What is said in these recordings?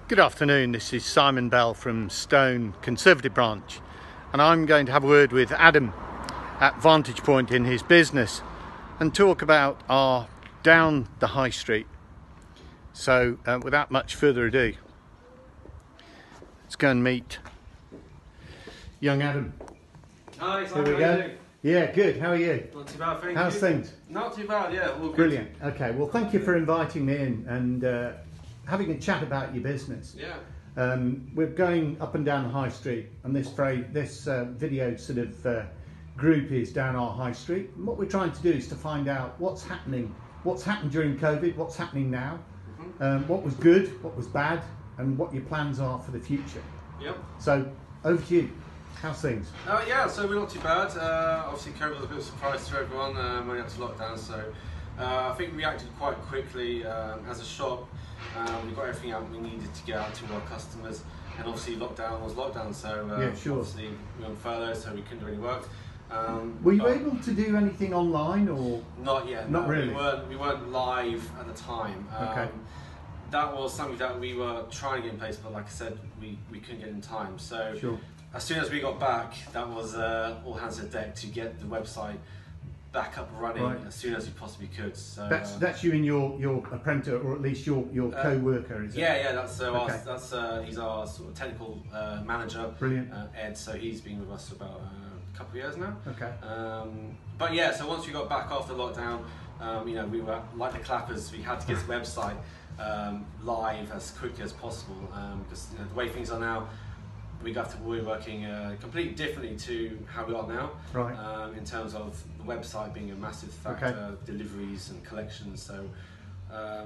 Good afternoon, this is Simon Bell from Stone Conservative Branch, and I'm going to have a word with Adam at Vantage Point in his business and talk about our down the high street. So without much further ado, let's go and meet young Adam. Hi, Simon, Here we how are go. you doing? Yeah, good. How are you? Not too bad, thank you. How's things? Not too bad, yeah, all good. Brilliant. Okay, well, thank you for inviting me in and having a chat about your business. Yeah. We're going up and down the high street, and this video sort of group is down our high street. And what we're trying to do is to find out what's happened during COVID, what's happening now, what was good, what was bad, and what your plans are for the future. Yep. So over to you. How's things? Yeah, so we're not too bad. Obviously, COVID was a bit of a surprise to everyone when we had to lock down. So I think we reacted quite quickly as a shop. We got everything out we needed to get out to our customers, and obviously lockdown was lockdown. So yeah, sure. Obviously we were on furlough, so we couldn't do any work. Were you able to do anything online or? Not yet. Not no, really. We weren't live at the time. Okay. That was something that we were trying to get in place, but like I said, we couldn't get in time. So Sure. As soon as we got back, that was all hands on deck to get the website back up and running as soon as we possibly could. So That's you and your apprentice, or at least your co-worker, is it? Yeah, that's Okay. he's our sort of technical manager. Brilliant. Ed. So he's been with us for about a couple of years now. Okay. But yeah, so once we got back after lockdown, we were like the clappers. We had to get the website live as quickly as possible because the way things are now, we're working completely differently to how we are now. Right. In terms of the website being a massive factor, deliveries and collections. So.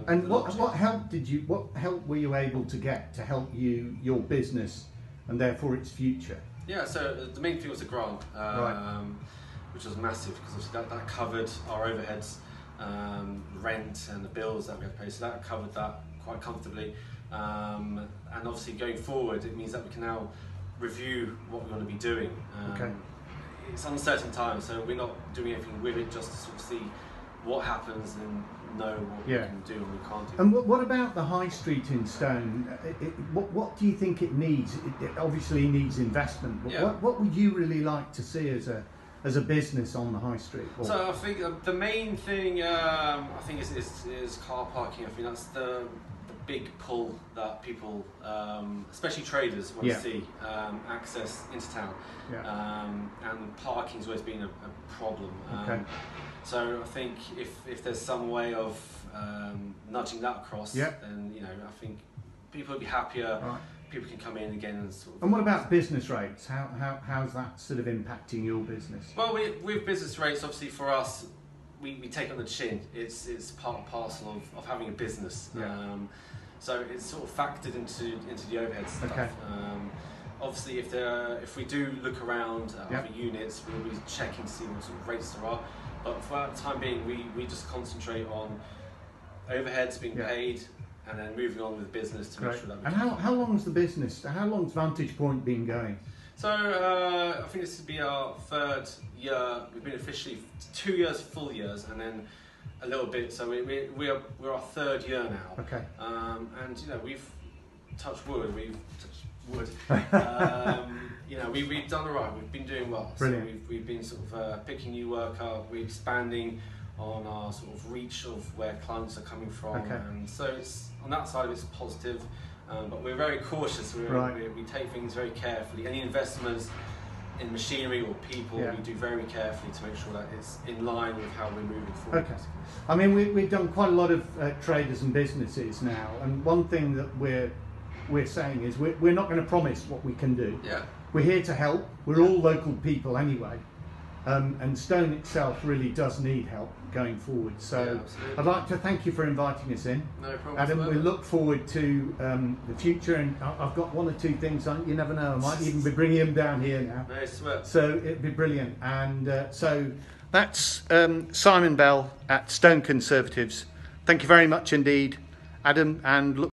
And what help were you able to get to help your business and therefore its future? Yeah, so the main thing was the grant, which was massive because that covered our overheads, rent and the bills that we had to pay. So that covered that quite comfortably. And obviously going forward, it means that we can now review what we want to be doing. It's uncertain times, so we're not doing anything with it, just to sort of see what happens and know what we can do and we can't do. And what about the high street in Stone? What do you think it needs? It obviously needs investment, but what would you really like to see as a business on the high street? So I think the main thing is car parking. I think that's the big pull that people, especially traders, want to see access into town. And parking's always been a problem. So I think if there's some way of nudging that across, then I think people will be happier. People can come in again and sort of. And what about business rates? How's that sort of impacting your business? Well, with business rates, obviously for us, we take it on the chin. It's part and parcel of having a business. So it's sort of factored into the overhead stuff. Obviously, if we do look around at other units, we'll be checking to see what sort of rates there are. But for the time being, we just concentrate on overheads being paid, and then moving on with business to make sure that. And how long's the business? How long's Vantage Point been going? So I think this would be our third year. We've been officially 2 years, full years, and then a little bit. So we're our third year now. Okay. And we've touched wood. We've done all right. We've been doing well. Brilliant. So we've been sort of picking new work up. We're expanding on our sort of reach of where clients are coming from, and so it's on that side of it's positive, but we're very cautious. We take things very carefully. Any investments in machinery or people, we do very carefully to make sure that it's in line with how we're moving forward. Okay. I mean, we've done quite a lot of traders and businesses now, and one thing that we're saying is we're not going to promise what we can do. We're here to help. We're all local people anyway. And Stone itself really does need help going forward. So I'd like to thank you for inviting us in. No problem. Adam, we look forward to the future, and I've got one or two things on. You never know, I might even be bringing them down here now. No sweat. So it'd be brilliant. And so that's Simon Bell at Stone Conservatives. Thank you very much indeed, Adam, and look